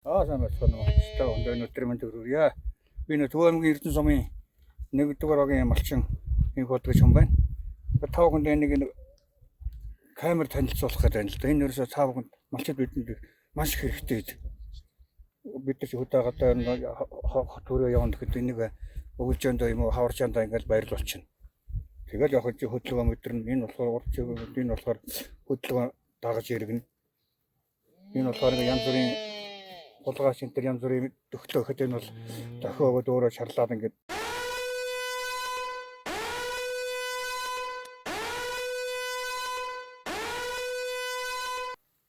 Сайн байна уу. Өнөөдөр мэнд хүргье. Би Төв аймгийн Эрдэнэ сумын 1-р багийн малчин инх болдог юм байна. Та бүхэнд нэг камер танилцуулах гэдэг юм л да. Энэ ерөөсөө та бүхэнд малчид бидэнд маш их хэрэгтэй. Бид нар хөдөөгаадаа хот төрөө явна гэхэд энийг өвлжөөндөө юм уу хаварчаандаа ингээл баярлуулчихна. Тэгэл яг хөдөлгөөн мэдэрнэ. Энэ болохоор урд чиглэл энэ болохоор хөдөлгөөн дагаж иргэнэ. Энэ болохоор янз бүрийн хулгайч энэ төр янз бүрийн төгтөө гэхэд энэ бол дохиогод өөрөө шарлаад ингээд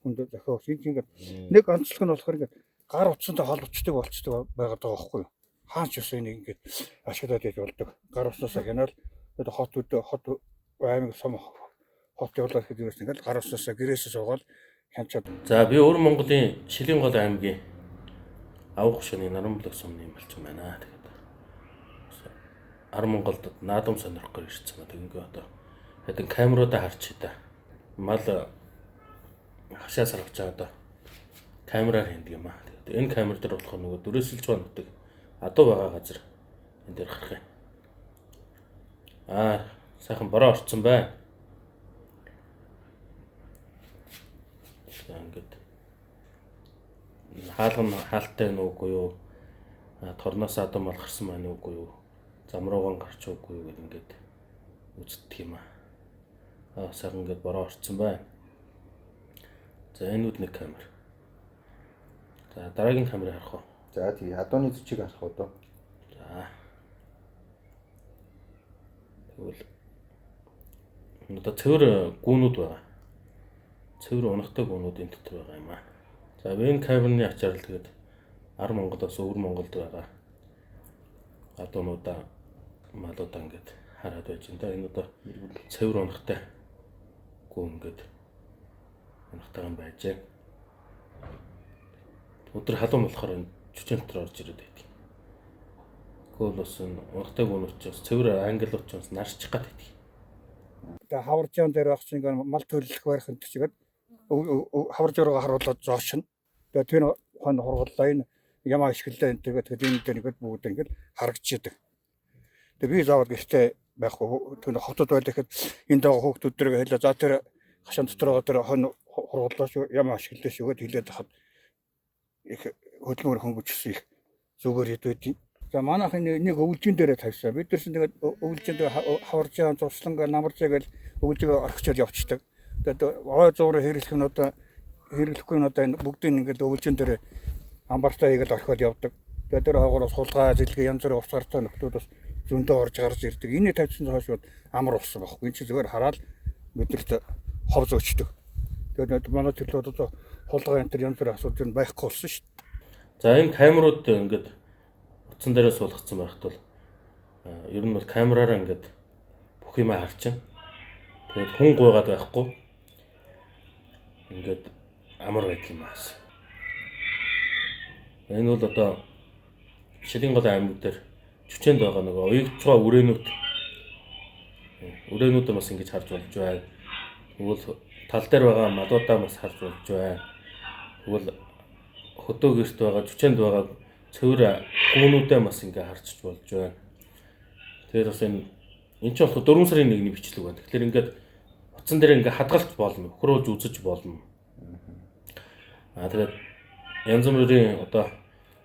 хүнд дохиогч ингээд нэг онцлог нь болохоор ингээд гар утсантай холбогддог болцдог байгаад байгаа байхгүй юу? Хаач ус энийг ингээд ашиглаад яж болдог. Гар уснасаа гинал хот аймаг сум хот явуулаад хэд юус ингээд гар уснасаа гэрээсээ суугаад хянчаад. За би өөр Монголын Шилэн гол аймгийн Авах шоны Наранбулаг сумны малчин байна. Тэгээд Ар Монголд наадам сонирхох гэж ирсэн ба тэгэнгөө одоо хэдэн камеруудаа харчих та. Мал хашаа сарвч байгаа одоо камераар хэндэг юм аа. Тэгээд энэ камер дээр болох нөгөө дөрөөсөлж байгаа адуу байгаа газар энэ дээр гарах юм. Сайхан бороо орцсон байна. Ингээд хаалган хаалттай нүггүй юу? Торноос адам бол гарсан маань үгүй юу? Замрууган гарч үгүй юу гэдэг ингээд үздэг юм аа. Сайхан ингээд бороо орцсон байна. За энэ нэг камер. За дараагийн камерыг харах уу? За тий адууны зүчиг харах уу доо. За. Тэгвэл одоо цэвэр гүүнүүд байгаа. Цэвэр унахтай гүүнүүд энэ дотор байгаа юм аа. За энэ камерны ачаар л тэгээд Ар Монголоос Өвөр Монголд байгаа адуунуудаа малуудаа ингээд хараад байж энэ. Энэ одоо цэвэр унахтай гүүн ингээд унахтай юм байж. Өдөр халуун болохоор энэ жүжиг дотор орж ирээд байдаг. Гүүл бас унахтай гүүн учраас цэвэр англи учраас нарчих гад байдаг. Тэгээ хаваржаан дээр багч ингээд мал төлөх барих энэ чигээд хаварж өрөөгөө харуулаад зоочно. Тэгээ тэр хон хургууллаа энэ ямаа ашиглаа энэ тэгээд энэ дээр ингээд бүгд ингээд харагдчихэдэг. Тэгээ би заавал гэртээ байхгүй тэр хотод байлаа гэхэд энэ дагаа хүүхдүүд дээрээ хэлээ за тэр хашаан дотор байгаа тэр хон хургууллаа шүү ямаа ашиглаа шүүгээд хэлээд хахад их хөдөлмөр хөнгөжсөн их зүгээр хэд. За манайх нэг өвлжин дээрээ тавьсан. Бид нар тэгээд өвлжинд хаваржаан цусланга намаржаа гэж өвлжөө орхичод явчихдаг. Тэгээд ой зуураа хэрэглэх нь одоо хэрэглэхгүй нь одоо бүгдийг ингээд өвлжин дээр амбартаа хийгээл орхиод явдаг. Тэгээд тэр хаагуураас хулгай зэлгээ янз бүрийн уцаартай нөхдүүд бас зөндөө орж гарч ирдэг. Энийг тавьсан хойш амар болсон байхгүй. Энэ чинь зүгээр хараад бидэрт хов зөөчдөг. Тэгээд манай төрлүүд одоо хулгай энэ төр янз бүрийн асуудал нь байхгүй болсон шүү дээ. За энэ камерууд ингээд утсан дээрээ суулгацсан байхад бол ер нь бол камераараа ингээд бүх юм харчин. Тэгээд хүн гуйгаад байхгүй. Ингээд амар байдаг юм аas. Энэ бол одоо Шилэн гол аймаг дээр жүчээнд байгаа нөгөө уягдцгаа үрээнүүд бас ингэж харж болж байна. Тэгвэл тал дээр байгаа малуудаа бас харж болж байна. Тэгвэл хөдөө гэрт байгаа жүчээнд байгаа цэвэр гүүнүүдээ бас ингэ харж болж байна. Тэгээд бас энэ ч болох 4 сарын 1-ний бичлэг байна. Тэгэхээр ингээд утсан дээр ингээ хадгалж болно, хөрөөж үзэж болно. Тэгээд янз бүрийн одоо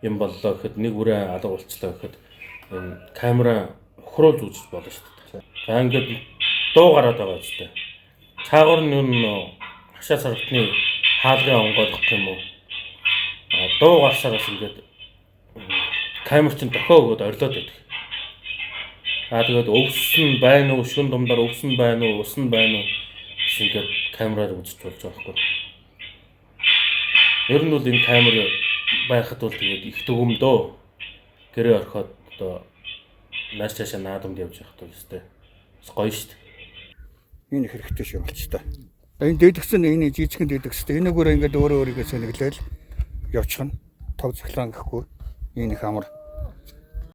юм боллоо гэхэд нэг бүрээ алга болчлаа гэхэд энэ камера хөрөөж үзэж болно шүү дээ. За ингээд дуу гараад байгаа үстэй. Цаагаар нь хашаа сарвтны хаалгын онгойлгох юм уу? Дуу гарсараас ингээд камер чинь дохио өгөөд орилоод байдаг. Тэгээд өвсөн байна уу, шүн думдаар өвсөн байна уу, усан байна уу ингээд камераар үзэж болж байгаа байхгүй. Ер нь бол энэ камер байхад бол тэгээд их дүгмдөө гэрээ орхиод одоо нааш цаашаа наадамд явж явах бол өстэй. Гоё шүү дээ. Энэ хэрэгтэй шүү болч та. Энэ дэдгсэн энэ жижигхэн дэдгстэй. Энэгээр ингээд өөрөө өөрийгөө сонирглол явчихна. Тог цоглон гэхгүй. Энэ их амар